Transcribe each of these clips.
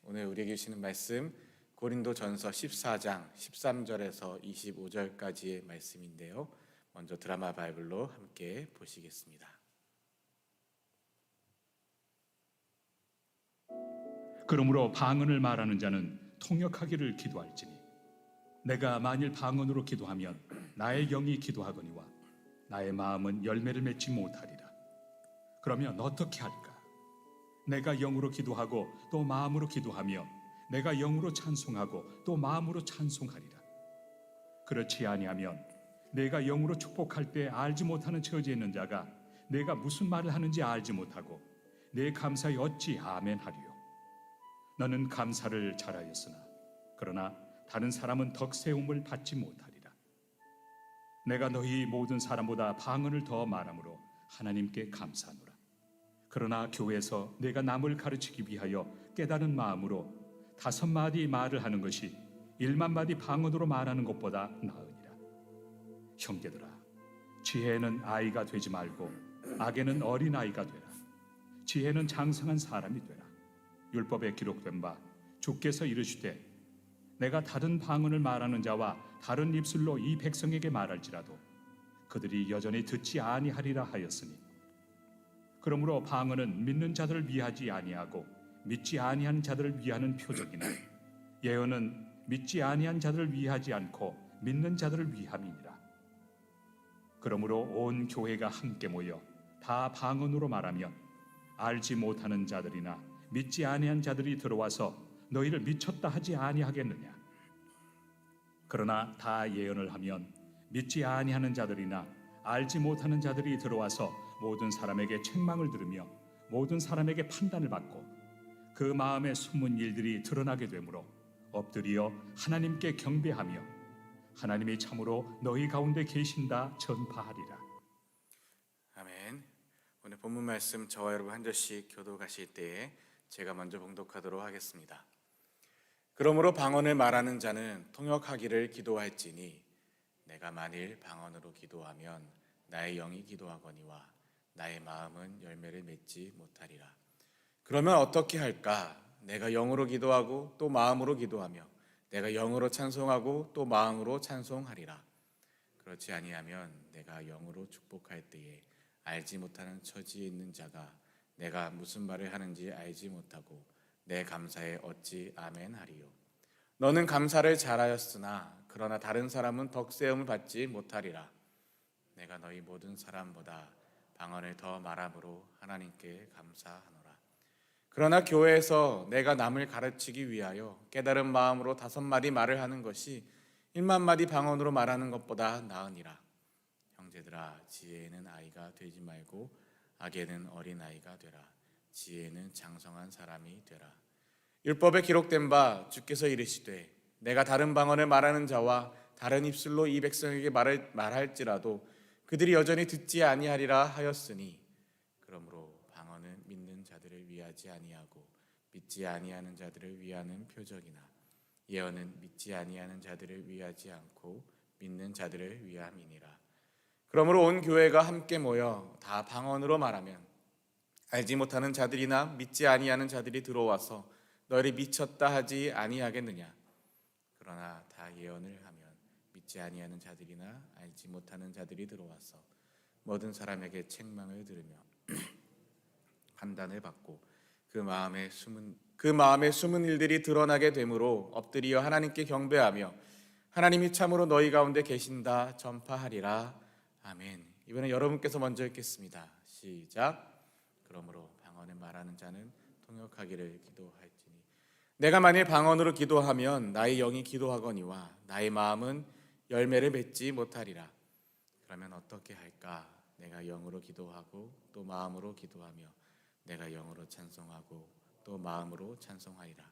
오늘 우리에게 주시는 말씀 고린도전서 14장 13절에서 25절까지의 말씀인데요. 먼저 드라마 바이블로 함께 보시겠습니다. 그러므로 방언을 말하는 자는 통역하기를 기도할지니 내가 만일 방언으로 기도하면 나의 영이 기도하거니와 나의 마음은 열매를 맺지 못하리라. 그러면 어떻게 할까? 내가 영으로 기도하고 또 마음으로 기도하며 내가 영으로 찬송하고 또 마음으로 찬송하리라. 그렇지 아니하면 내가 영으로 축복할 때 알지 못하는 처지에 있는 자가 내가 무슨 말을 하는지 알지 못하고 내 감사에 어찌 아멘 하리요. 너는 감사를 잘하였으나 그러나 다른 사람은 덕세움을 받지 못하리라. 내가 너희 모든 사람보다 방언을 더 말함으로 하나님께 감사하노라. 그러나 교회에서 내가 남을 가르치기 위하여 깨달은 마음으로 5마디 말을 하는 것이 1만마디 방언으로 말하는 것보다 나으니라. 형제들아, 지혜는 아이가 되지 말고 악에는 어린아이가 되라. 지혜는 장성한 사람이 되라. 율법에 기록된 바 주께서 이르시되 내가 다른 방언을 말하는 자와 다른 입술로 이 백성에게 말할지라도 그들이 여전히 듣지 아니하리라 하였으니, 그러므로 방언은 믿는 자들을 위하지 아니하고 믿지 아니한 자들을 위하는 표적이나 예언은 믿지 아니한 자들을 위하지 않고 믿는 자들을 위함이니라. 그러므로 온 교회가 함께 모여 다 방언으로 말하면 알지 못하는 자들이나 믿지 아니한 자들이 들어와서 너희를 미쳤다 하지 아니하겠느냐? 그러나 다 예언을 하면 믿지 아니하는 자들이나 알지 못하는 자들이 들어와서 모든 사람에게 책망을 들으며 모든 사람에게 판단을 받고 그 마음에 숨은 일들이 드러나게 되므로 엎드려 하나님께 경배하며 하나님이 참으로 너희 가운데 계신다 전파하리라. 아멘. 오늘 본문 말씀 저와 여러분 한 절씩 교독하실 때에 제가 먼저 봉독하도록 하겠습니다. 그러므로 방언을 말하는 자는 통역하기를 기도할지니 내가 만일 방언으로 기도하면 나의 영이 기도하거니와 나의 마음은 열매를 맺지 못하리라. 그러면 어떻게 할까? 내가 영으로 기도하고 또 마음으로 기도하며 내가 영으로 찬송하고 또 마음으로 찬송하리라. 그렇지 아니하면 내가 영으로 축복할 때에 알지 못하는 처지에 있는 자가 내가 무슨 말을 하는지 알지 못하고 내 감사에 어찌 아멘 하리요. 너는 감사를 잘하였으나 그러나 다른 사람은 덕세움을 받지 못하리라. 내가 너희 모든 사람보다 방언을 더 말함으로 하나님께 감사하노라. 그러나 교회에서 내가 남을 가르치기 위하여 깨달은 마음으로 5마디 말을 하는 것이 1만마디 방언으로 말하는 것보다 나으니라. 형제들아, 지혜에는 아이가 되지 말고 악에는 어린아이가 되라. 지혜는 장성한 사람이 되라. 율법에 기록된 바 주께서 이르시되 내가 다른 방언을 말하는 자와 다른 입술로 이 백성에게 말할지라도 그들이 여전히 듣지 아니하리라 하였으니, 그러므로 방언은 믿는 자들을 위하지 아니하고 믿지 아니하는 자들을 위하는 표적이나 예언은 믿지 아니하는 자들을 위하지 않고 믿는 자들을 위함이니라. 그러므로 온 교회가 함께 모여 다 방언으로 말하면 알지 못하는 자들이나 믿지 아니하는 자들이 들어와서 너희를 미쳤다 하지 아니하겠느냐? 그러나 다 예언을 하면 믿지 아니하는 자들이나 알지 못하는 자들이 들어와서 모든 사람에게 책망을 들으며 판단을 받고 그 마음에 숨은 일들이 드러나게 되므로 엎드려 하나님께 경배하며 하나님이 참으로 너희 가운데 계신다 전파하리라. 아멘. 이번에 여러분께서 먼저 읽겠습니다. 시작. 그러므로 방언을 말하는 자는 통역하기를 기도할지니 내가 만일 방언으로 기도하면 나의 영이 기도하거니와 나의 마음은 열매를 맺지 못하리라. 그러면 어떻게 할까? 내가 영으로 기도하고 또 마음으로 기도하며 내가 영으로 찬송하고 또 마음으로 찬송하리라.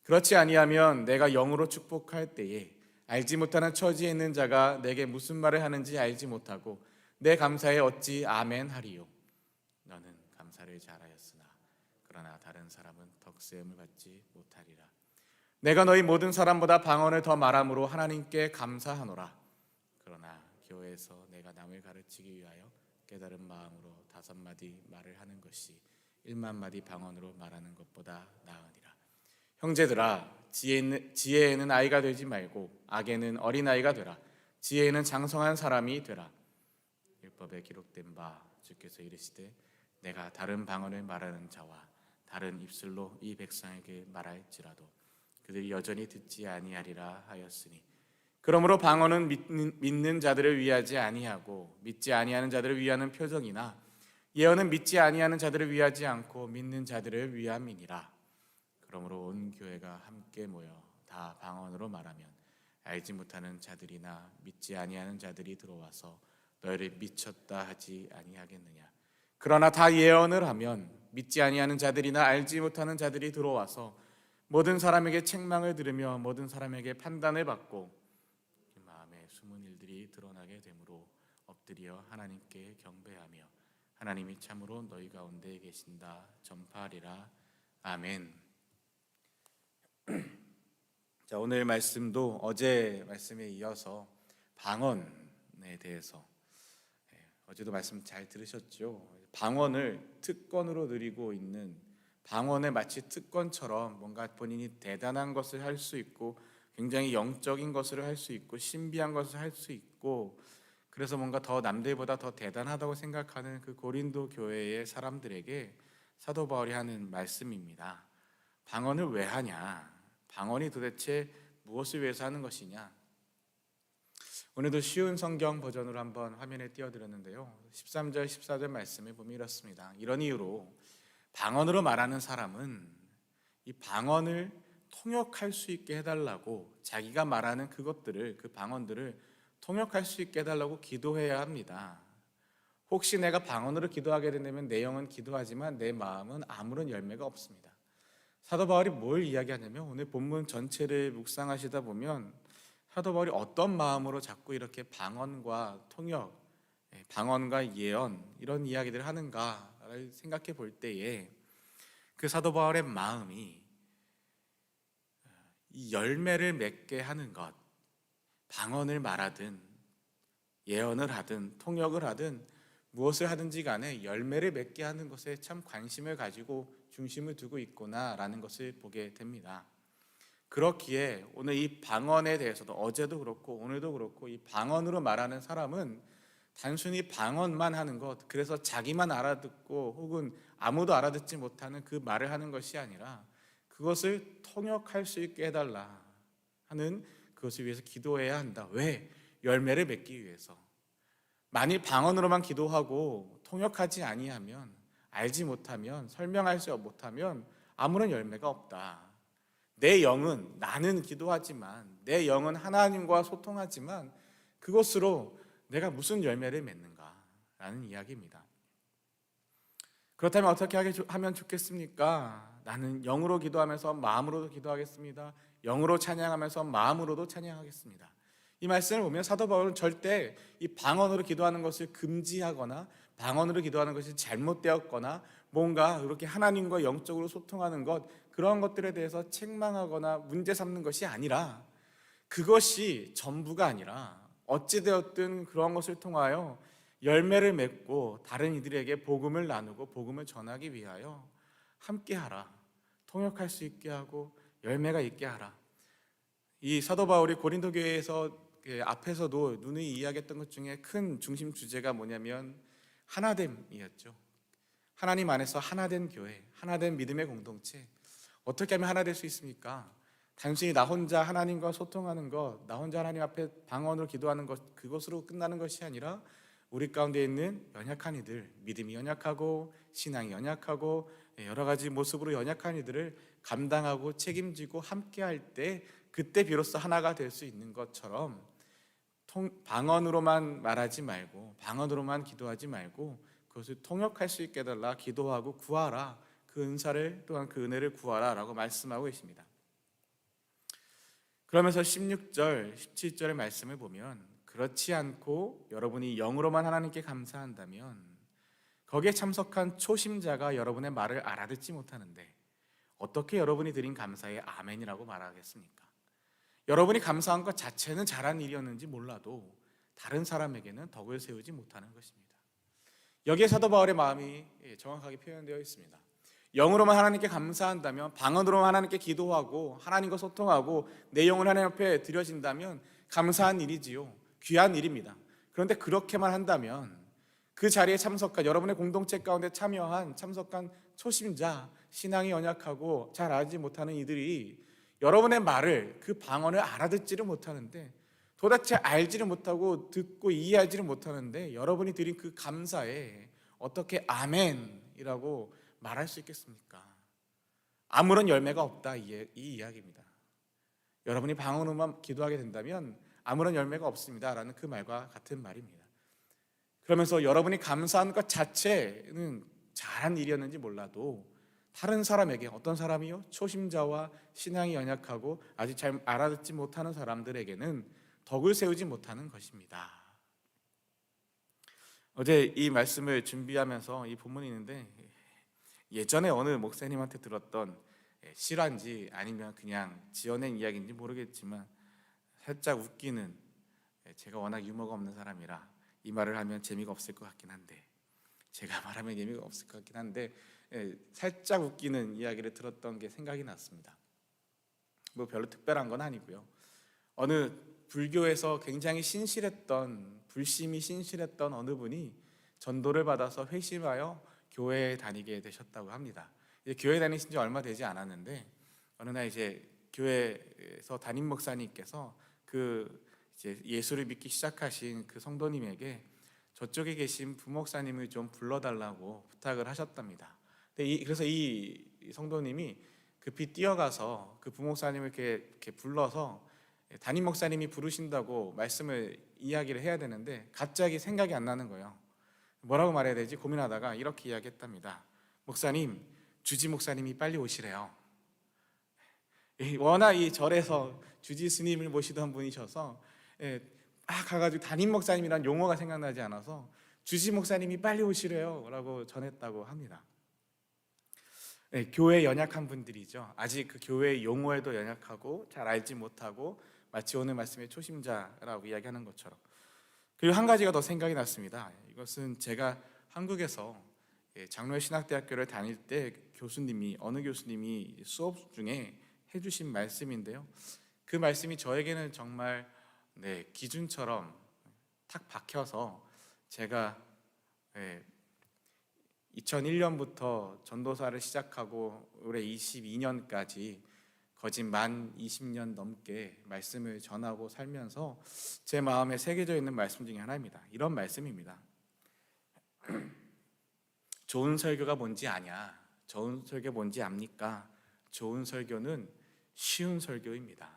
그렇지 아니하면 내가 영으로 축복할 때에 알지 못하는 처지에 있는 자가 내게 무슨 말을 하는지 알지 못하고 내 감사에 어찌 아멘 하리요. 너는 감사를 잘하였으나 그러나 다른 사람은 덕세움을 받지 못하리라. 내가 너희 모든 사람보다 방언을 더 말함으로 하나님께 감사하노라. 그러나 교회에서 내가 남을 가르치기 위하여 깨달은 마음으로 5마디 말을 하는 것이 1만마디 방언으로 말하는 것보다 나으니라. 형제들아, 지혜에는 아이가 되지 말고 악에는 어린아이가 되라. 지혜에는 장성한 사람이 되라. 율법에 기록된 바 주께서 이르시되 내가 다른 방언을 말하는 자와 다른 입술로 이 백성에게 말할지라도 그들이 여전히 듣지 아니하리라 하였으니, 그러므로 방언은 믿는 자들을 위하지 아니하고 믿지 아니하는 자들을 위하는 표적이나 예언은 믿지 아니하는 자들을 위하지 않고 믿는 자들을 위함이니라. 그러므로 온 교회가 함께 모여 다 방언으로 말하면 알지 못하는 자들이나 믿지 아니하는 자들이 들어와서 너희를 미쳤다 하지 아니하겠느냐. 그러나 다 예언을 하면 믿지 아니하는 자들이나 알지 못하는 자들이 들어와서 모든 사람에게 책망을 들으며 모든 사람에게 판단을 받고 그 마음에 숨은 일들이 드러나게 되므로 엎드려 하나님께 경배하며 하나님이 참으로 너희 가운데 계신다 전파하리라. 아멘. 자, 오늘 말씀도 어제 말씀에 이어서 방언에 대해서, 어제도 말씀 잘 들으셨죠? 방언을 특권으로 누리고 있는, 방언에 마치 특권처럼 뭔가 본인이 대단한 것을 할 수 있고 굉장히 영적인 것을 할 수 있고 신비한 것을 할 수 있고, 그래서 뭔가 더 남들보다 더 대단하다고 생각하는 그 고린도 교회의 사람들에게 사도 바울이 하는 말씀입니다. 방언을 왜 하냐? 방언이 도대체 무엇을 위해서 하는 것이냐? 오늘도 쉬운 성경 버전으로 한번 화면에 띄워드렸는데요, 13절 14절 말씀에 보면 이렇습니다. 이런 이유로 방언으로 말하는 사람은 이 방언을 통역할 수 있게 해달라고, 자기가 말하는 그것들을, 그 방언들을 통역할 수 있게 해달라고 기도해야 합니다. 혹시 내가 방언으로 기도하게 된다면 내 영은 기도하지만 내 마음은 아무런 열매가 없습니다. 사도 바울이 뭘 이야기하냐면, 오늘 본문 전체를 묵상하시다 보면 사도 바울이 어떤 마음으로 자꾸 이렇게 방언과 통역, 방언과 예언 이런 이야기들을 하는가를 생각해 볼 때에 그 사도 바울의 마음이 이 열매를 맺게 하는 것, 방언을 말하든 예언을 하든 통역을 하든 무엇을 하든지 간에 열매를 맺게 하는 것에 참 관심을 가지고 중심을 두고 있구나라는 것을 보게 됩니다. 그렇기에 오늘 이 방언에 대해서도, 어제도 그렇고 오늘도 그렇고, 이 방언으로 말하는 사람은 단순히 방언만 하는 것, 그래서 자기만 알아듣고 혹은 아무도 알아듣지 못하는 그 말을 하는 것이 아니라 그것을 통역할 수 있게 해달라 하는, 그것을 위해서 기도해야 한다. 왜? 열매를 맺기 위해서. 만일 방언으로만 기도하고 통역하지 아니하면, 알지 못하면, 설명할 수 못하면 아무런 열매가 없다. 내 영은, 나는 기도하지만 내 영은 하나님과 소통하지만 그것으로 내가 무슨 열매를 맺는가라는 이야기입니다. 그렇다면 어떻게 하면 좋겠습니까? 나는 영으로 기도하면서 마음으로도 기도하겠습니다. 영으로 찬양하면서 마음으로도 찬양하겠습니다. 이 말씀을 보면 사도 바울은 절대 이 방언으로 기도하는 것을 금지하거나 방언으로 기도하는 것이 잘못되었거나 뭔가 이렇게 하나님과 영적으로 소통하는 것, 그런 것들에 대해서 책망하거나 문제 삼는 것이 아니라, 그것이 전부가 아니라 어찌되었든 그런 것을 통하여 열매를 맺고 다른 이들에게 복음을 나누고 복음을 전하기 위하여 함께하라, 통역할 수 있게 하고 열매가 있게 하라. 이 사도 바울이 고린도 교회에서 앞에서도 누누이 이야기했던 것 중에 큰 중심 주제가 뭐냐면 하나됨이었죠. 하나님 안에서 하나된 교회, 하나된 믿음의 공동체. 어떻게 하면 하나 될 수 있습니까? 단순히 나 혼자 하나님과 소통하는 것, 나 혼자 하나님 앞에 방언으로 기도하는 것, 그것으로 끝나는 것이 아니라 우리 가운데 있는 연약한 이들, 믿음이 연약하고 신앙이 연약하고 여러 가지 모습으로 연약한 이들을 감당하고 책임지고 함께할 때, 그때 비로소 하나가 될 수 있는 것처럼 방언으로만 말하지 말고, 방언으로만 기도하지 말고 그것을 통역할 수 있게 해달라, 기도하고 구하라, 그 은사를, 또한 그 은혜를 구하라 라고 말씀하고 계십니다. 그러면서 16절, 17절의 말씀을 보면, 그렇지 않고 여러분이 영으로만 하나님께 감사한다면 거기에 참석한 초심자가 여러분의 말을 알아듣지 못하는데 어떻게 여러분이 드린 감사에 아멘이라고 말하겠습니까? 여러분이 감사한 것 자체는 잘한 일이었는지 몰라도 다른 사람에게는 덕을 세우지 못하는 것입니다. 여기에 사도 바울의 마음이 정확하게 표현되어 있습니다. 영으로만 하나님께 감사한다면, 방언으로만 하나님께 기도하고 하나님과 소통하고 내 영을 하나님 앞에 드려진다면 감사한 일이지요. 귀한 일입니다. 그런데 그렇게만 한다면 그 자리에 참석한, 여러분의 공동체 가운데 참석한 초심자, 신앙이 연약하고 잘 알지 못하는 이들이 여러분의 말을, 그 방언을 알아듣지를 못하는데, 도대체 알지를 못하고 듣고 이해하지를 못하는데 여러분이 드린 그 감사에 어떻게 아멘이라고 말할 수 있겠습니까? 아무런 열매가 없다, 이 이야기입니다. 여러분이 방언으로만 기도하게 된다면 아무런 열매가 없습니다 라는 그 말과 같은 말입니다. 그러면서 여러분이 감사한 것 자체는 잘한 일이었는지 몰라도 다른 사람에게, 어떤 사람이요? 초심자와 신앙이 연약하고 아직 잘 알아듣지 못하는 사람들에게는 덕을 세우지 못하는 것입니다. 어제 이 말씀을 준비하면서 이 본문이 있는데, 예전에 어느 목사님한테 들었던 실화인지 아니면 그냥 지어낸 이야기인지 모르겠지만 살짝 웃기는, 제가 워낙 유머가 없는 사람이라 이 말을 하면 재미가 없을 것 같긴 한데, 제가 말하면 재미가 없을 것 같긴 한데 살짝 웃기는 이야기를 들었던 게 생각이 났습니다. 뭐 별로 특별한 건 아니고요. 어느 불교에서 굉장히 불심이 신실했던 어느 분이 전도를 받아서 회심하여 교회에 다니게 되셨다고 합니다. 이제 교회 다니신 지 얼마 되지 않았는데 어느 날 이제 교회에서 담임 목사님께서 이제 예수를 믿기 시작하신 그 성도님에게 저쪽에 계신 부목사님을 좀 불러달라고 부탁을 하셨답니다. 그래서 이 성도님이 급히 뛰어가서 그 부목사님을 이렇게 불러서 담임 목사님이 부르신다고 말씀을 이야기를 해야 되는데 갑자기 생각이 안 나는 거예요. 뭐라고 말해야 되지 고민하다가 이렇게 이야기했답니다. 목사님, 주지 목사님이 빨리 오시래요. 워낙 이 절에서 주지 스님을 모시던 분이셔서 가가지고 담임 목사님이란 용어가 생각나지 않아서 주지 목사님이 빨리 오시래요 라고 전했다고 합니다. 교회에 연약한 분들이죠. 아직 그 교회의 용어에도 연약하고 잘 알지 못하고 마치 오늘 말씀의 초심자라고 이야기하는 것처럼. 그리고 한 가지가 더 생각이 났습니다. 이것은 제가 한국에서 장로의 신학대학교를 다닐 때 어느 교수님이 수업 중에 해주신 말씀인데요. 그 말씀이 저에게는 정말 기준처럼 탁 박혀서 제가 2001년부터 전도사를 시작하고 올해 22년까지 거짓 만 20년 넘게 말씀을 전하고 살면서 제 마음에 새겨져 있는 말씀 중에 하나입니다. 이런 말씀입니다. 좋은 설교가 뭔지 아냐? 좋은 설교 뭔지 압니까? 좋은 설교는 쉬운 설교입니다.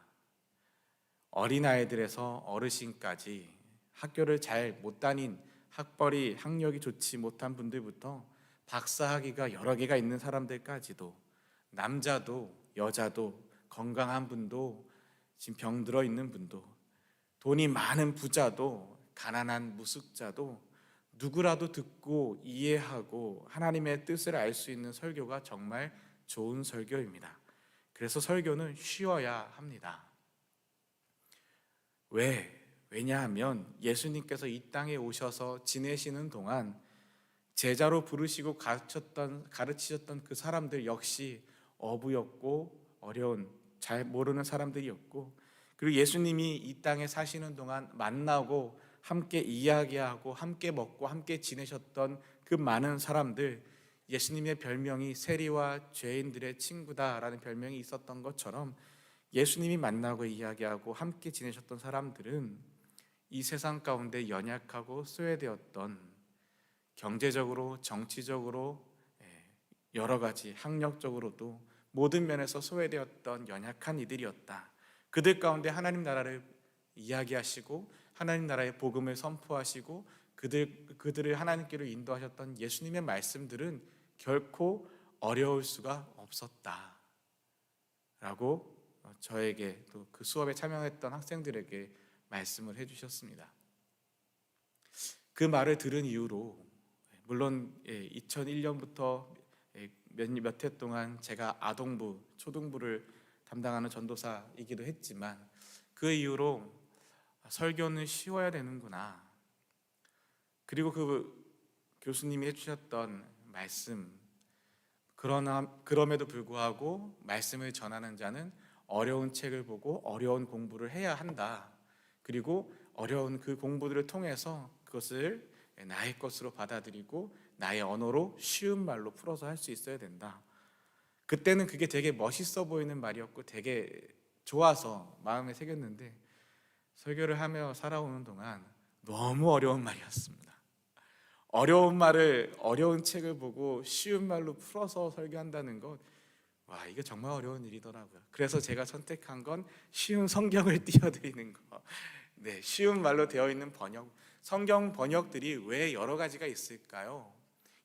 어린아이들에서 어르신까지 학교를 잘 못 다닌 학력이 좋지 못한 분들부터 박사학위가 여러 개가 있는 사람들까지도, 남자도 여자도, 건강한 분도 지금 병들어 있는 분도, 돈이 많은 부자도 가난한 무숙자도 누구라도 듣고 이해하고 하나님의 뜻을 알 수 있는 설교가 정말 좋은 설교입니다. 그래서 설교는 쉬워야 합니다. 왜냐하면 예수님께서 이 땅에 오셔서 지내시는 동안 제자로 부르시고 가르치셨던 그 사람들 역시 어부였고 어려운, 잘 모르는 사람들이었고, 그리고 예수님이 이 땅에 사시는 동안 만나고 함께 이야기하고 함께 먹고 함께 지내셨던 그 많은 사람들, 예수님의 별명이 세리와 죄인들의 친구다라는 별명이 있었던 것처럼 예수님이 만나고 이야기하고 함께 지내셨던 사람들은 이 세상 가운데 연약하고 소외되었던, 경제적으로, 정치적으로, 여러 가지 학력적으로도 모든 면에서 소외되었던 연약한 이들이었다. 그들 가운데 하나님 나라를 이야기하시고 하나님 나라의 복음을 선포하시고 그들을 하나님께로 인도하셨던 예수님의 말씀들은 결코 어려울 수가 없었다 라고 저에게, 또 그 수업에 참여했던 학생들에게 말씀을 해주셨습니다. 그 말을 들은 이후로, 물론 2001년부터 몇 해 동안 제가 아동부, 초등부를 담당하는 전도사이기도 했지만 그 이후로 설교는 쉬워야 되는구나, 그리고 그 교수님이 해주셨던 말씀, 그럼에도 불구하고 말씀을 전하는 자는 어려운 책을 보고 어려운 공부를 해야 한다. 그리고 어려운 그 공부들을 통해서 그것을 나의 것으로 받아들이고 나의 언어로 쉬운 말로 풀어서 할 수 있어야 된다. 그때는 그게 되게 멋있어 보이는 말이었고 되게 좋아서 마음에 새겼는데 설교를 하며 살아오는 동안 너무 어려운 말이었습니다. 어려운 말을 어려운 책을 보고 쉬운 말로 풀어서 설교한다는 것, 와, 이게 정말 어려운 일이더라고요. 그래서 제가 선택한 건 쉬운 성경을 띄워드리는 거. 네, 쉬운 말로 되어 있는 번역. 성경 번역들이 왜 여러 가지가 있을까요?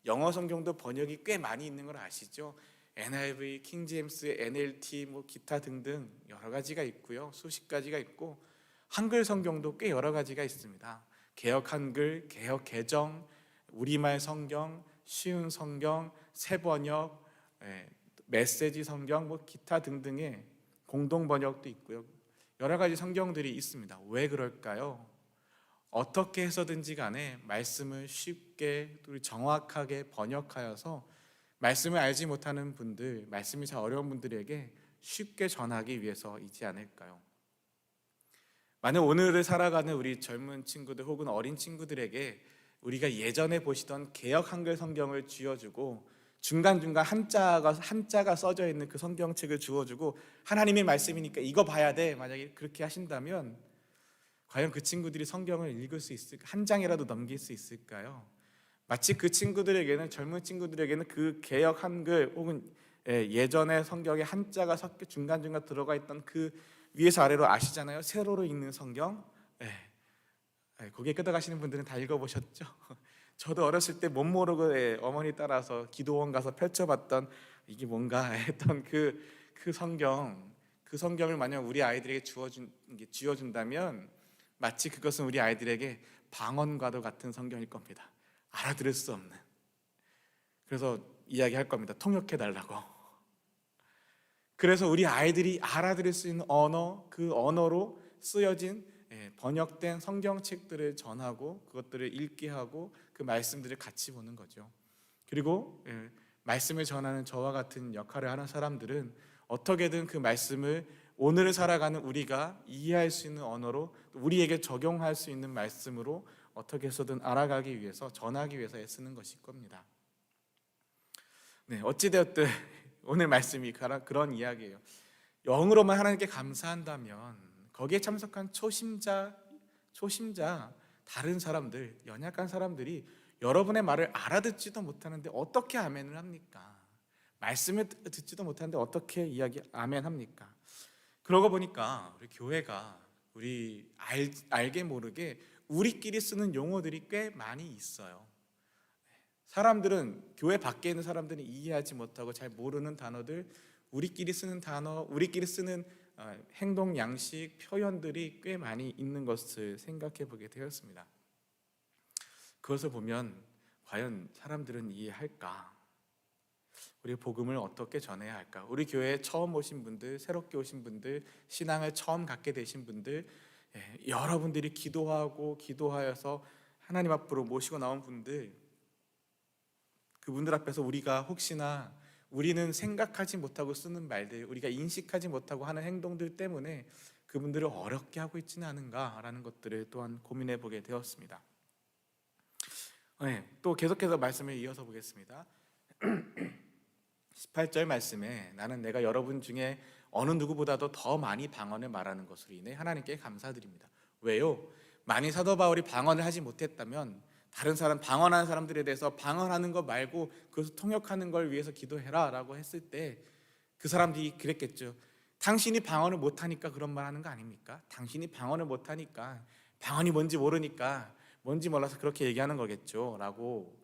영어 성경도 번역이 꽤 많이 있는 걸 아시죠? NIV, 킹제임스, NLT, 기타 등등 여러 가지가 있고요. 수십 가지가 있고 한글 성경도 꽤 여러 가지가 있습니다. 개역 한글, 개역 개정, 우리말 성경, 쉬운 성경, 새 번역, 메시지 성경, 기타 등등의 공동 번역도 있고요. 여러 가지 성경들이 있습니다. 왜 그럴까요? 어떻게 해서든지 간에 말씀을 쉽게 또 정확하게 번역하여서 말씀을 알지 못하는 분들, 말씀이 잘 어려운 분들에게 쉽게 전하기 위해서이지 않을까요? 만약 오늘을 살아가는 우리 젊은 친구들 혹은 어린 친구들에게 우리가 예전에 보시던 개역 한글 성경을 쥐어주고 중간중간 한자가 써져 있는 그 성경책을 주어주고 하나님의 말씀이니까 이거 봐야 돼, 만약에 그렇게 하신다면 과연 그 친구들이 성경을 읽을 수 있을까? 한 장이라도 넘길 수 있을까요? 마치 그 친구들에게는, 젊은 친구들에게는 그 개역 한글 혹은 예전의 성경에 한자가 섞여 중간중간 들어가 있던 그 위에서 아래로 아시잖아요. 세로로 읽는 성경. 거기에 끄덕하시는 분들은 다 읽어보셨죠? 저도 어렸을 때 못 모르고 어머니 따라서 기도원 가서 펼쳐봤던 이게 뭔가 했던 그 성경을 만약 우리 아이들에게 쥐어준다면 마치 그것은 우리 아이들에게 방언과도 같은 성경일 겁니다. 알아들을 수 없는. 그래서 이야기할 겁니다. 통역해달라고. 그래서 우리 아이들이 알아들을 수 있는 언어, 그 언어로 쓰여진 번역된 성경책들을 전하고 그것들을 읽게 하고 그 말씀들을 같이 보는 거죠. 그리고 말씀을 전하는 저와 같은 역할을 하는 사람들은 어떻게든 그 말씀을 오늘을 살아가는 우리가 이해할 수 있는 언어로, 우리에게 적용할 수 있는 말씀으로 어떻게 해서든 알아가기 위해서, 전하기 위해서 애쓰는 것일 겁니다. 네, 어찌되었든 오늘 말씀이 그런 이야기예요. 영으로만 하나님께 감사한다면 거기에 참석한 초심자 다른 사람들, 연약한 사람들이 여러분의 말을 알아듣지도 못하는데 어떻게 아멘을 합니까? 말씀을 듣지도 못하는데 어떻게 아멘 합니까? 그러고 보니까 우리 교회가 알게 모르게 우리끼리 쓰는 용어들이 꽤 많이 있어요. 사람들은, 교회 밖에 있는 사람들은 이해하지 못하고 잘 모르는 단어들, 우리끼리 쓰는 단어, 우리끼리 쓰는 행동 양식, 표현들이 꽤 많이 있는 것을 생각해 보게 되었습니다. 그것을 보면 과연 사람들은 이해할까? 우리 복음을 어떻게 전해야 할까? 우리 교회에 처음 오신 분들, 새롭게 오신 분들, 신앙을 처음 갖게 되신 분들, 여러분들이 기도하여서 하나님 앞으로 모시고 나온 분들, 그분들 앞에서 우리가 혹시나 우리는 생각하지 못하고 쓰는 말들, 우리가 인식하지 못하고 하는 행동들 때문에 그분들을 어렵게 하고 있지는 않은가라는 것들을 또한 고민해 보게 되었습니다. 또 계속해서 말씀을 이어서 보겠습니다. 18절 말씀에 나는 내가 여러분 중에 어느 누구보다도 더 많이 방언을 말하는 것으로 인해 하나님께 감사드립니다. 왜요? 만일 사도 바울이 방언을 하지 못했다면 다른 사람, 방언하는 사람들에 대해서 방언하는 것 말고 그것을 통역하는 걸 위해서 기도해라 라고 했을 때 그 사람들이 그랬겠죠. 당신이 방언을 못하니까 그런 말 하는 거 아닙니까? 당신이 방언을 못하니까, 방언이 뭔지 모르니까, 뭔지 몰라서 그렇게 얘기하는 거겠죠 라고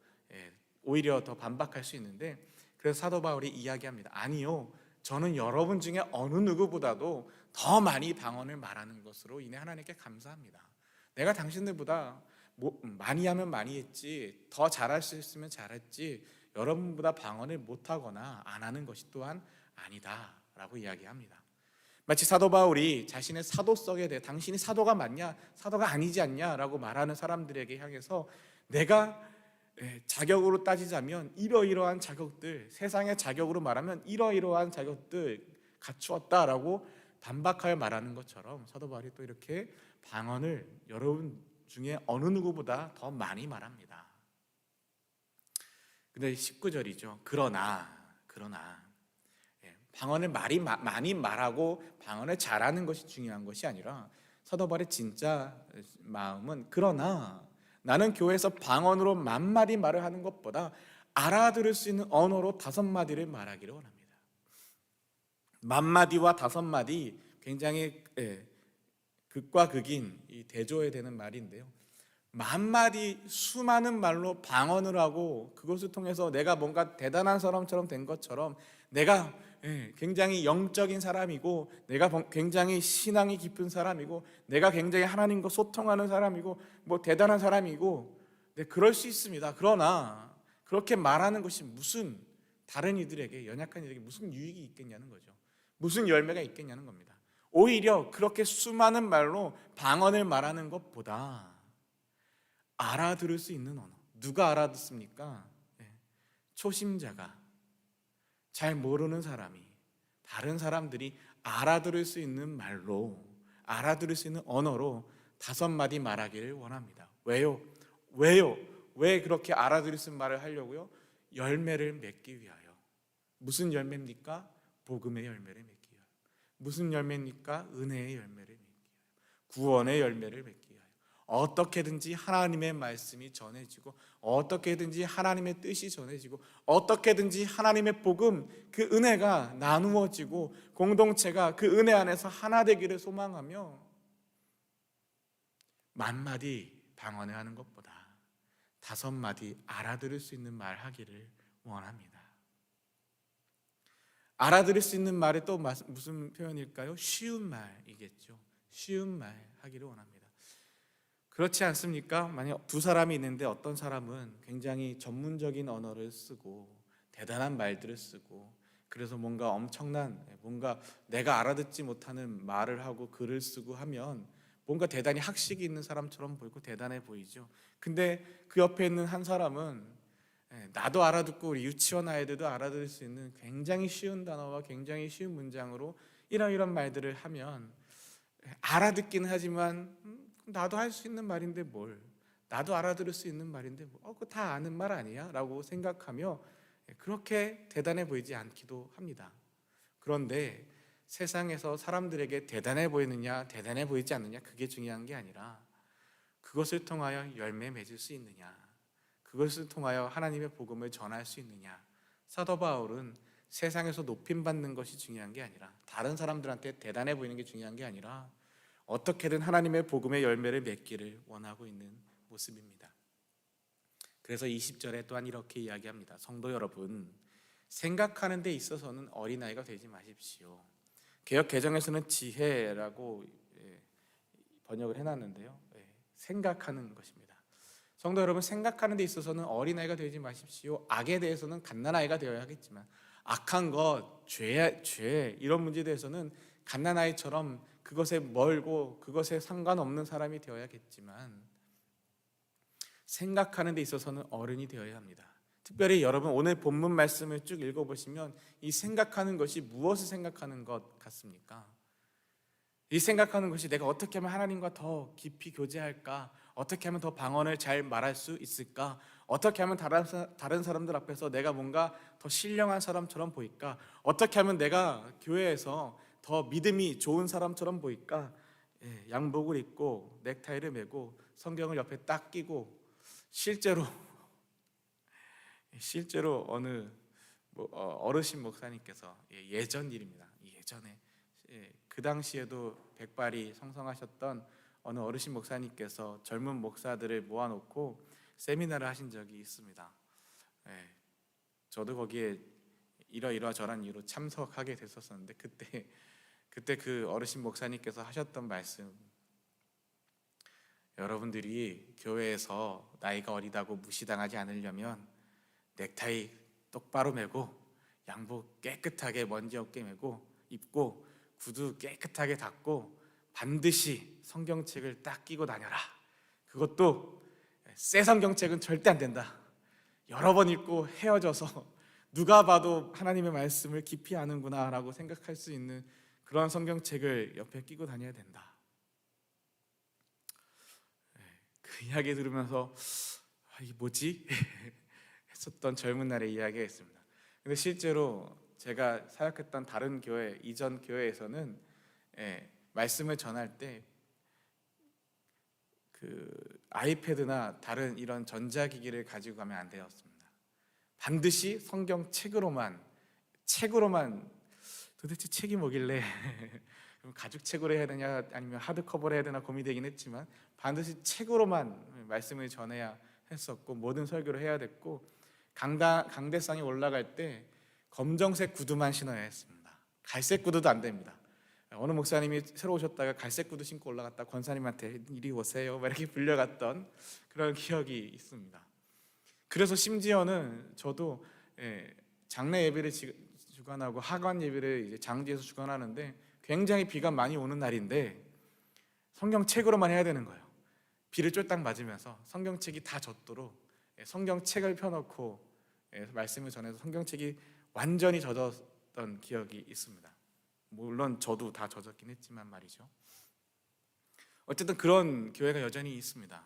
오히려 더 반박할 수 있는데, 그래서 사도 바울이 이야기합니다. 아니요, 저는 여러분 중에 어느 누구보다도 더 많이 방언을 말하는 것으로 인해 하나님께 감사합니다. 내가 당신들보다 많이 하면 많이 했지, 더 잘할 수 있으면 잘했지, 여러분보다 방언을 못하거나 안 하는 것이 또한 아니다 라고 이야기합니다. 마치 사도 바울이 자신의 사도성에 대해 당신이 사도가 맞냐, 사도가 아니지 않냐 라고 말하는 사람들에게 향해서 내가 자격으로 따지자면 이러이러한 자격들, 세상의 자격으로 말하면 이러이러한 자격들 갖추었다라고 반박하여 말하는 것처럼 사도 바울이 또 이렇게 방언을 여러분 중에 어느 누구보다 더 많이 말합니다. 근데 19절이죠. 그러나 방언을 많이 말하고 방언을 잘하는 것이 중요한 것이 아니라 사도 바울의 진짜 마음은 그러나 나는 교회에서 방언으로 10,000마디 말을 하는 것보다 알아들을 수 있는 언어로 5마디를 말하기를 원합니다. 10,000마디와 5마디 굉장히 극과 극인 이 대조해야 되는 말인데요. 10,000마디 수많은 말로 방언을 하고 그것을 통해서 내가 뭔가 대단한 사람처럼 된 것처럼 내가 굉장히 영적인 사람이고 내가 굉장히 신앙이 깊은 사람이고 내가 굉장히 하나님과 소통하는 사람이고 뭐 대단한 사람이고 그럴 수 있습니다. 그러나 그렇게 말하는 것이 무슨 다른 이들에게 연약한 이들에게 무슨 유익이 있겠냐는 거죠. 무슨 열매가 있겠냐는 겁니다. 오히려 그렇게 수많은 말로 방언을 말하는 것보다 알아들을 수 있는 언어. 누가 알아듣습니까? 초심자가, 잘 모르는 사람이, 다른 사람들이 알아들을 수 있는 말로, 알아들을 수 있는 언어로 5마디 말하기를 원합니다. 왜요? 왜 그렇게 알아들을 수 있는 말을 하려고요? 열매를 맺기 위하여. 무슨 열매입니까? 복음의 열매를 맺기 위하여. 무슨 열매입니까? 은혜의 열매를 맺기 위하여. 구원의 열매를 맺기 위하여. 어떻게든지 하나님의 말씀이 전해지고 어떻게든지 하나님의 뜻이 전해지고 어떻게든지 하나님의 복음 그 은혜가 나누어지고 공동체가 그 은혜 안에서 하나 되기를 소망하며 10,000마디 방언을 하는 것보다 5마디 알아들을 수 있는 말 하기를 원합니다. 알아들을 수 있는 말이 또 무슨 표현일까요? 쉬운 말이겠죠. 쉬운 말 하기를 원합니다. 그렇지 않습니까? 만약 두 사람이 있는데 어떤 사람은 굉장히 전문적인 언어를 쓰고 대단한 말들을 쓰고 그래서 뭔가 엄청난 뭔가 내가 알아듣지 못하는 말을 하고 글을 쓰고 하면 뭔가 대단히 학식이 있는 사람처럼 보이고 대단해 보이죠. 근데 그 옆에 있는 한 사람은 나도 알아듣고 우리 유치원 아이들도 알아들을 수 있는 굉장히 쉬운 단어와 굉장히 쉬운 문장으로 이런 말들을 하면 알아듣기는 하지만 나도 할 수 있는 말인데 뭘, 나도 알아들을 수 있는 말인데 그거 다 아는 말 아니야? 라고 생각하며 그렇게 대단해 보이지 않기도 합니다. 그런데 세상에서 사람들에게 대단해 보이느냐 대단해 보이지 않느냐 그게 중요한 게 아니라 그것을 통하여 열매 맺을 수 있느냐, 그것을 통하여 하나님의 복음을 전할 수 있느냐. 사도 바울은 세상에서 높임받는 것이 중요한 게 아니라 다른 사람들한테 대단해 보이는 게 중요한 게 아니라 어떻게든 하나님의 복음의 열매를 맺기를 원하고 있는 모습입니다. 그래서 20절에 또한 이렇게 이야기합니다. 성도 여러분, 생각하는 데 있어서는 어린아이가 되지 마십시오. 개역 개정에서는 지혜라고 번역을 해놨는데요. 생각하는 것입니다. 성도 여러분, 생각하는 데 있어서는 어린아이가 되지 마십시오. 악에 대해서는 갓난아이가 되어야 하겠지만 악한 것, 죄 이런 문제에 대해서는 갓난아이처럼 그것에 멀고 그것에 상관없는 사람이 되어야겠지만 생각하는 데 있어서는 어른이 되어야 합니다. 특별히 여러분 오늘 본문 말씀을 쭉 읽어보시면 이 생각하는 것이 무엇을 생각하는 것 같습니까? 이 생각하는 것이 내가 어떻게 하면 하나님과 더 깊이 교제할까? 어떻게 하면 더 방언을 잘 말할 수 있을까? 어떻게 하면 다른 사람들 앞에서 내가 뭔가 더 신령한 사람처럼 보일까? 어떻게 하면 내가 교회에서 더 믿음이 좋은 사람처럼 보일까? 양복을 입고 넥타이를 메고 성경을 옆에 딱 끼고 실제로 어느 어르신 목사님께서 예전 일입니다. 예전에 그 당시에도 백발이 성성하셨던 어느 어르신 목사님께서 젊은 목사들을 모아놓고 세미나를 하신 적이 있습니다. 저도 거기에 이러저러한 이유로 참석하게 됐었는데 그때 그 어르신 목사님께서 하셨던 말씀, 여러분들이 교회에서 나이가 어리다고 무시당하지 않으려면 넥타이 똑바로 매고 양복 깨끗하게 먼지 없게 매고 입고 구두 깨끗하게 닦고 반드시 성경책을 딱 끼고 다녀라. 그것도 새 성경책은 절대 안 된다. 여러 번 읽고 헤어져서 누가 봐도 하나님의 말씀을 깊이 아는구나라고 생각할 수 있는 그런 성경책을 옆에 끼고 다녀야 된다. 그 이야기 들으면서 이게 뭐지? 했었던 젊은 날의 이야기가 있습니다. 근데 실제로 제가 사역했던 다른 교회, 이전 교회에서는 말씀을 전할 때 그 아이패드나 다른 이런 전자기기를 가지고 가면 안 되었습니다. 반드시 성경책으로만 도대체 책이 뭐길래 그럼 가죽책으로 해야 되냐 아니면 하드커버로 해야 되나 고민되긴 했지만 반드시 책으로만 말씀을 전해야 했었고 모든 설교를 해야 됐고 강대상에 올라갈 때 검정색 구두만 신어야 했습니다. 갈색 구두도 안 됩니다. 어느 목사님이 새로 오셨다가 갈색 구두 신고 올라갔다 권사님한테 이리 오세요 막 이렇게 불려갔던 그런 기억이 있습니다. 그래서 심지어는 저도 장례 예배를 주관하고 하관 예배를 이제 장지에서 주관하는데 굉장히 비가 많이 오는 날인데 성경책으로만 해야 되는 거예요. 비를 쫄딱 맞으면서 성경책이 다 젖도록 성경책을 펴놓고 말씀을 전해서 성경책이 완전히 젖었던 기억이 있습니다. 물론 저도 다 젖었긴 했지만 말이죠. 어쨌든 그런 교회가 여전히 있습니다.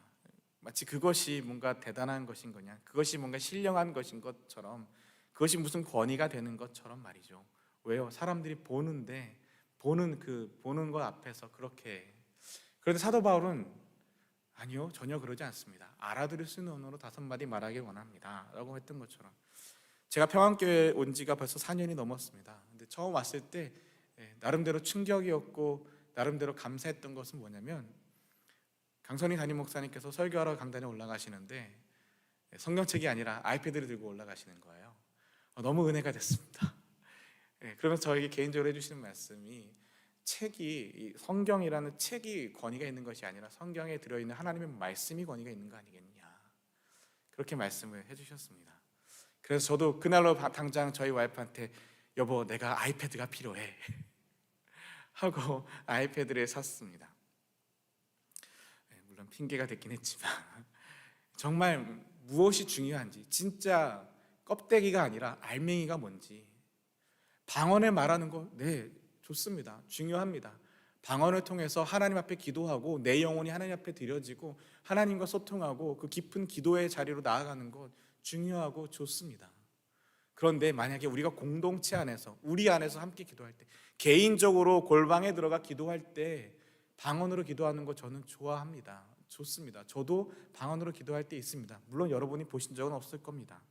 마치 그것이 뭔가 대단한 것인 거냐, 그것이 뭔가 신령한 것인 것처럼, 그것이 무슨 권위가 되는 것처럼 말이죠. 왜요? 사람들이 보는 것 앞에서 그렇게. 그런데 사도 바울은 아니요, 전혀 그러지 않습니다. 알아들을 수 있는 언어로 5마디 말하길 원합니다 라고 했던 것처럼. 제가 평안교회 온 지가 벌써 4년이 넘었습니다. 근데 처음 왔을 때 나름대로 충격이었고 나름대로 감사했던 것은 뭐냐면 강선희 담임 목사님께서 설교하러 강단에 올라가시는데 성경책이 아니라 아이패드를 들고 올라가시는 거예요. 너무 은혜가 됐습니다. 그러면서 저에게 개인적으로 해주시는 말씀이 책이, 성경이라는 책이 권위가 있는 것이 아니라 성경에 들어있는 하나님의 말씀이 권위가 있는 거 아니겠냐, 그렇게 말씀을 해주셨습니다. 그래서 저도 그날로 당장 저희 와이프한테 여보 내가 아이패드가 필요해 하고 아이패드를 샀습니다. 물론 핑계가 됐긴 했지만 정말 무엇이 중요한지, 진짜 껍데기가 아니라 알맹이가 뭔지. 방언을 말하는 거 좋습니다. 중요합니다. 방언을 통해서 하나님 앞에 기도하고 내 영혼이 하나님 앞에 드려지고 하나님과 소통하고 그 깊은 기도의 자리로 나아가는 것 중요하고 좋습니다. 그런데 만약에 우리가 공동체 안에서, 우리 안에서 함께 기도할 때, 개인적으로 골방에 들어가 기도할 때 방언으로 기도하는 거 저는 좋아합니다. 좋습니다. 저도 방언으로 기도할 때 있습니다. 물론 여러분이 보신 적은 없을 겁니다.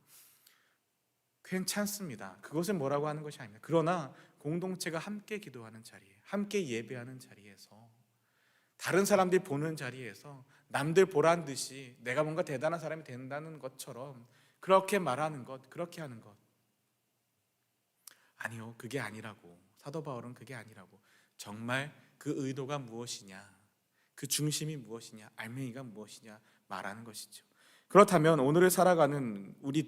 괜찮습니다. 그것은 뭐라고 하는 것이 아닙니다. 그러나 공동체가 함께 기도하는 자리에, 함께 예배하는 자리에서, 다른 사람들이 보는 자리에서 남들 보란 듯이 내가 뭔가 대단한 사람이 된다는 것처럼 그렇게 말하는 것, 그렇게 하는 것, 아니요, 그게 아니라고. 사도 바울은 그게 아니라고. 정말 그 의도가 무엇이냐, 그 중심이 무엇이냐, 알맹이가 무엇이냐 말하는 것이죠. 그렇다면 오늘을 살아가는 우리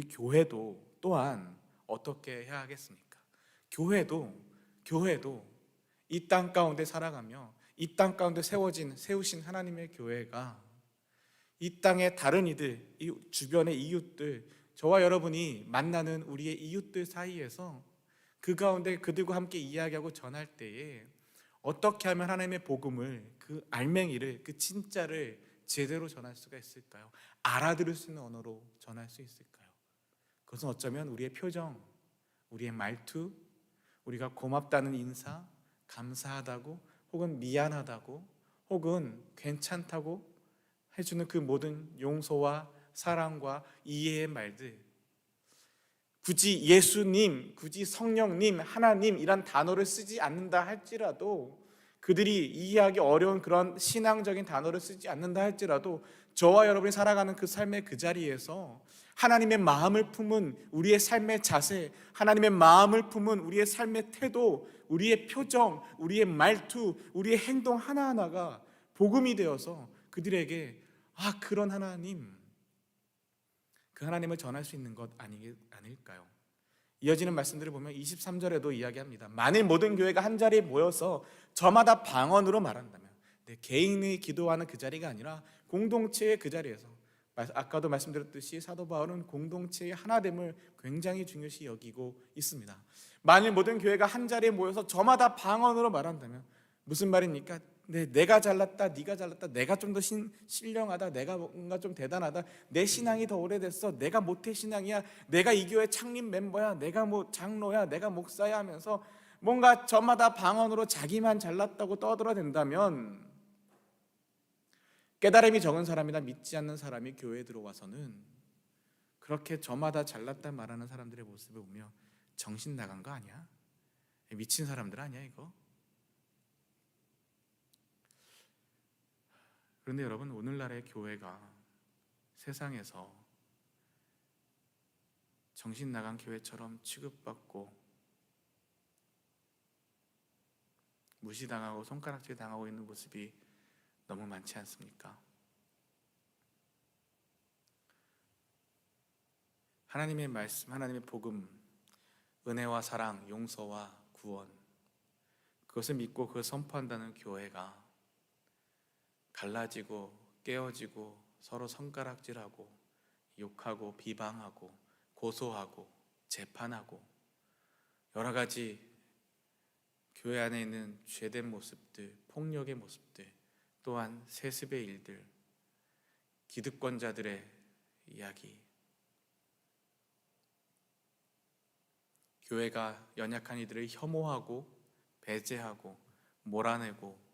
교회도 또한 어떻게 해야 하겠습니까? 교회도 이 땅 가운데 살아가며 이 땅 가운데 세우신 하나님의 교회가 이 땅의 다른 이들, 이 주변의 이웃들, 저와 여러분이 만나는 우리의 이웃들 사이에서 그 가운데 그들과 함께 이야기하고 전할 때에 어떻게 하면 하나님의 복음을, 그 알맹이를, 그 진짜를 제대로 전할 수가 있을까요? 알아들을 수 있는 언어로 전할 수 있을까요? 그것은 어쩌면 우리의 표정, 우리의 말투, 우리가 고맙다는 인사, 감사하다고, 혹은 미안하다고, 혹은 괜찮다고 해주는 그 모든 용서와 사랑과 이해의 말들, 굳이 예수님, 굳이 성령님, 하나님이란 단어를 쓰지 않는다 할지라도, 그들이 이해하기 어려운 그런 신앙적인 단어를 쓰지 않는다 할지라도 저와 여러분이 살아가는 그 삶의 그 자리에서 하나님의 마음을 품은 우리의 삶의 자세, 하나님의 마음을 품은 우리의 삶의 태도, 우리의 표정, 우리의 말투, 우리의 행동 하나하나가 복음이 되어서 그들에게 그런 하나님, 그 하나님을 전할 수 있는 것 아닐까요? 이어지는 말씀들을 보면 23절에도 이야기합니다. 만일 모든 교회가 한 자리에 모여서 저마다 방언으로 말한다면, 개인이 기도하는 그 자리가 아니라 공동체의 그 자리에서 아까도 말씀드렸듯이 사도 바울은 공동체의 하나됨을 굉장히 중요시 여기고 있습니다. 만일 모든 교회가 한 자리에 모여서 저마다 방언으로 말한다면 무슨 말입니까? 내가 잘났다, 네가 잘났다, 내가 좀 더 신령하다, 내가 뭔가 좀 대단하다, 내 신앙이 더 오래됐어, 내가 모태 신앙이야, 내가 이 교회 창립 멤버야, 내가 뭐 장로야, 내가 목사야 하면서 뭔가 저마다 방언으로 자기만 잘났다고 떠들어댄다면 깨달음이 적은 사람이나 믿지 않는 사람이 교회에 들어와서는 그렇게 저마다 잘났다 말하는 사람들의 모습을 보며 정신 나간 거 아니야? 미친 사람들 아니야 이거? 그런데 여러분, 오늘날의 교회가 세상에서 정신 나간 교회처럼 취급받고 무시당하고 손가락질 당하고 있는 모습이 너무 많지 않습니까? 하나님의 말씀, 하나님의 복음, 은혜와 사랑, 용서와 구원, 그것을 믿고 그것을 선포한다는 교회가 갈라지고 깨어지고 서로 손가락질하고 욕하고 비방하고 고소하고 재판하고 여러 가지 교회 안에 있는 죄된 모습들, 폭력의 모습들, 또한 세습의 일들, 기득권자들의 이야기, 교회가 연약한 이들을 혐오하고 배제하고 몰아내고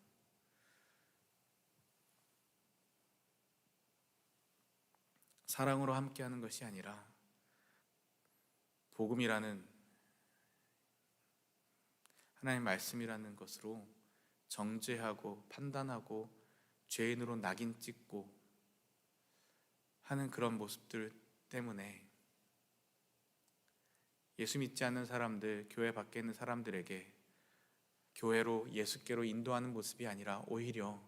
사랑으로 함께하는 것이 아니라 복음이라는 하나님의 말씀이라는 것으로 정죄하고 판단하고 죄인으로 낙인 찍고 하는 그런 모습들 때문에 예수 믿지 않는 사람들, 교회 밖에 있는 사람들에게 교회로 예수께로 인도하는 모습이 아니라 오히려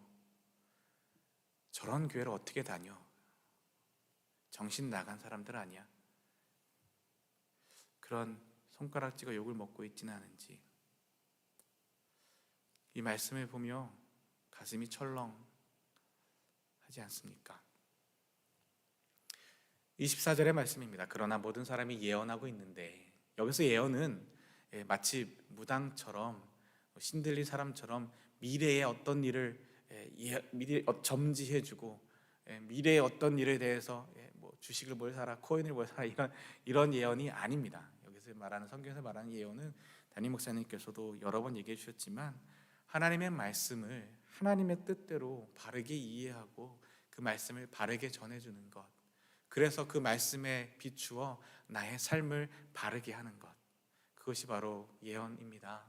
저런 교회를 어떻게 다녀? 정신 나간 사람들 아니야? 그런 손가락질과 욕을 먹고 있지는 않은지 이 말씀을 보며 가슴이 철렁하지 않습니까? 24절의 말씀입니다. 그러나 모든 사람이 예언하고 있는데, 여기서 예언은 마치 무당처럼 신들린 사람처럼 미래의 어떤 일을 점지해주고 미래의 어떤 일에 대해서 뭐 주식을 뭘 사라, 코인을 뭘 사라, 이런 예언이 아닙니다. 여기서 말하는, 성경에서 말하는 예언은 담임 목사님께서도 여러 번 얘기해 주셨지만 하나님의 말씀을 하나님의 뜻대로 바르게 이해하고 그 말씀을 바르게 전해주는 것, 그래서 그 말씀에 비추어 나의 삶을 바르게 하는 것, 그것이 바로 예언입니다.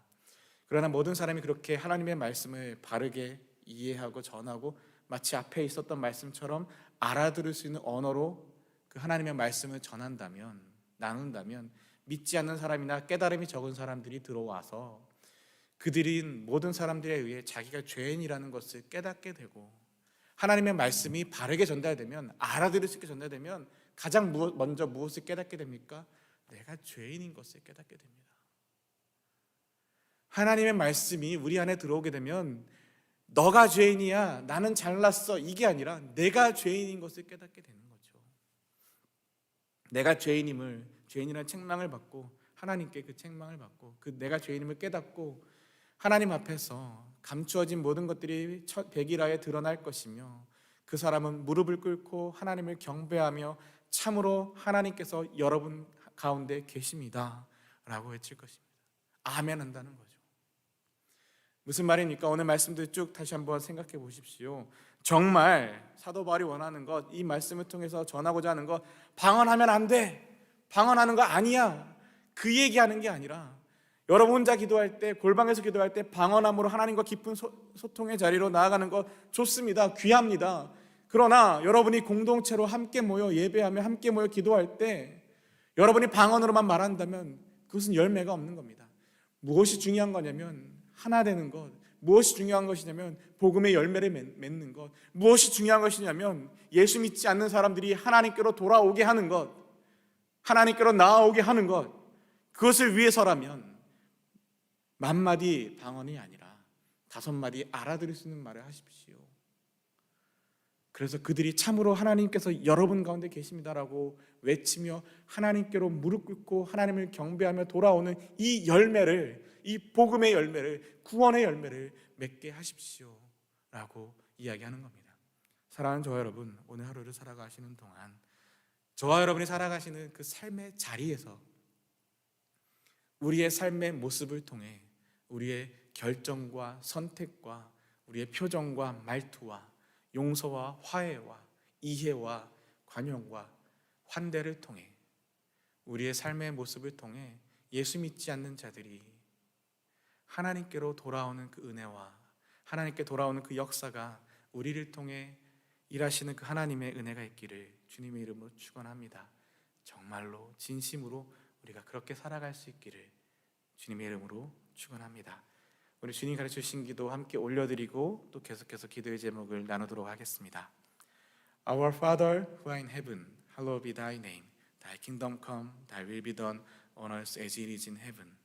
그러나 모든 사람이 그렇게 하나님의 말씀을 바르게 이해하고 전하고 마치 앞에 있었던 말씀처럼 알아들을 수 있는 언어로 그 하나님의 말씀을 전한다면, 나눈다면 믿지 않는 사람이나 깨달음이 적은 사람들이 들어와서 그들인 모든 사람들에 의해 자기가 죄인이라는 것을 깨닫게 되고, 하나님의 말씀이 바르게 전달되면, 알아들을 수 있게 전달되면 가장 먼저 무엇을 깨닫게 됩니까? 내가 죄인인 것을 깨닫게 됩니다. 하나님의 말씀이 우리 안에 들어오게 되면 너가 죄인이야, 나는 잘났어, 이게 아니라 내가 죄인인 것을 깨닫게 되는 거죠. 내가 죄인이라는 책망을 받고, 하나님께 그 책망을 받고, 그 내가 죄인임을 깨닫고 하나님 앞에서 감추어진 모든 것들이 백일하에 드러날 것이며, 그 사람은 무릎을 꿇고 하나님을 경배하며 참으로 하나님께서 여러분 가운데 계십니다 라고 외칠 것입니다. 아멘 한다는 거죠. 무슨 말입니까? 오늘 말씀들 쭉 다시 한번 생각해 보십시오. 정말 사도 바울이 원하는 것, 이 말씀을 통해서 전하고자 하는 것, 방언하면 안 돼, 방언하는 거 아니야, 그 얘기하는 게 아니라, 여러분 혼자 기도할 때, 골방에서 기도할 때 방언함으로 하나님과 깊은 소통의 자리로 나아가는 것 좋습니다. 귀합니다. 그러나 여러분이 공동체로 함께 모여 예배하며 함께 모여 기도할 때 여러분이 방언으로만 말한다면 그것은 열매가 없는 겁니다. 무엇이 중요한 거냐면 하나 되는 것, 무엇이 중요한 것이냐면 복음의 열매를 맺는 것, 무엇이 중요한 것이냐면 예수 믿지 않는 사람들이 하나님께로 돌아오게 하는 것, 하나님께로 나아오게 하는 것, 그것을 위해서라면 만마디 방언이 아니라 5마디 알아들을 수 있는 말을 하십시오. 그래서 그들이 참으로 하나님께서 여러분 가운데 계십니다라고 외치며 하나님께로 무릎 꿇고 하나님을 경배하며 돌아오는 이 열매를, 이 복음의 열매를, 구원의 열매를 맺게 하십시오라고 이야기하는 겁니다. 사랑하는 저와 여러분, 오늘 하루를 살아가시는 동안 저와 여러분이 살아가시는 그 삶의 자리에서 우리의 삶의 모습을 통해 우리의 결정과 선택과 우리의 표정과 말투와 용서와 화해와 이해와 관용과 환대를 통해 우리의 삶의 모습을 통해 예수 믿지 않는 자들이 하나님께로 돌아오는 그 은혜와 하나님께 돌아오는 그 역사가 우리를 통해 일하시는 그 하나님의 은혜가 있기를 주님의 이름으로 축원합니다. 정말로 진심으로 우리가 그렇게 살아갈 수 있기를 주님의 이름으로 축원합니다. 우리 주님 가르쳐 주신 기도 함께 올려드리고 또 계속해서 기도의 제목을 나누도록 하겠습니다. Our Father who art in heaven, hallowed be thy name. Thy kingdom come, thy will be done on earth as it is in heaven.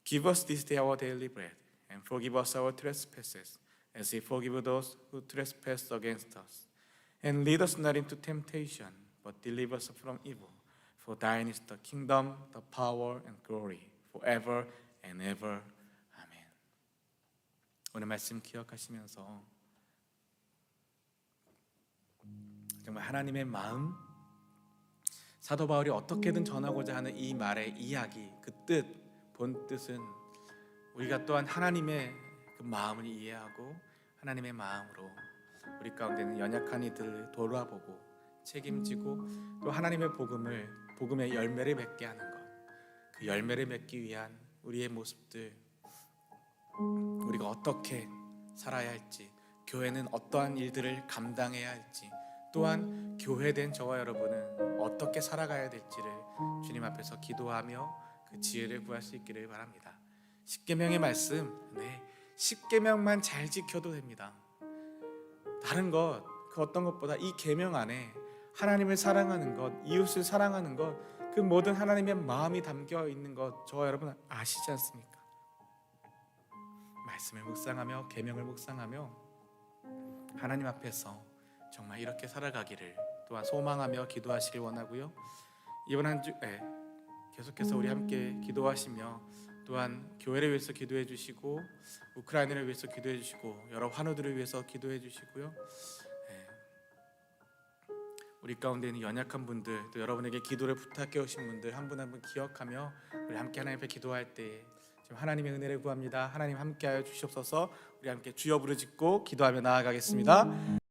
Give us this day our daily bread, and forgive us our trespasses, as we forgive those who trespass against us. And lead us not into temptation, but deliver us from evil. For thine is the kingdom, the power, and glory, forever and ever. 아멘. 오늘 말씀 기억하시면서 정말 하나님의 마음, 사도 바울이 어떻게든 전하고자 하는 이 말의 이야기, 그 뜻, 본 뜻은 우리가 또한 하나님의 그 마음을 이해하고 하나님의 마음으로 우리 가운데 있는 연약한 이들을 돌아보고 책임지고 또 하나님의 복음의 열매를 맺게 하는 것, 그 열매를 맺기 위한 우리의 모습들, 우리가 어떻게 살아야 할지, 교회는 어떠한 일들을 감당해야 할지, 또한 교회된 저와 여러분은 어떻게 살아가야 될지를 주님 앞에서 기도하며 그 지혜를 구할 수 있기를 바랍니다. 십계명의 말씀, 십계명만 잘 지켜도 됩니다. 다른 것, 그 어떤 것보다 이 계명 안에 하나님을 사랑하는 것, 이웃을 사랑하는 것, 그 모든 하나님의 마음이 담겨 있는 것 저와 여러분 아시지 않습니까? 말씀을 묵상하며 계명을 묵상하며 하나님 앞에서 정말 이렇게 살아가기를 또한 소망하며 기도하시길 원하고요. 이번 한 주 계속해서 우리 함께 기도하시며 또한 교회를 위해서 기도해 주시고 우크라이나를 위해서 기도해 주시고 여러 환우들을 위해서 기도해 주시고요. 우리 가운데 있는 연약한 분들, 또 여러분에게 기도를 부탁해 오신 분들 한 분 한 분 기억하며 우리 함께 하나님 앞에 기도할 때 지금 하나님의 은혜를 구합니다. 하나님 함께하여 주시옵소서. 우리 함께 주여 부르짖고 기도하며 나아가겠습니다.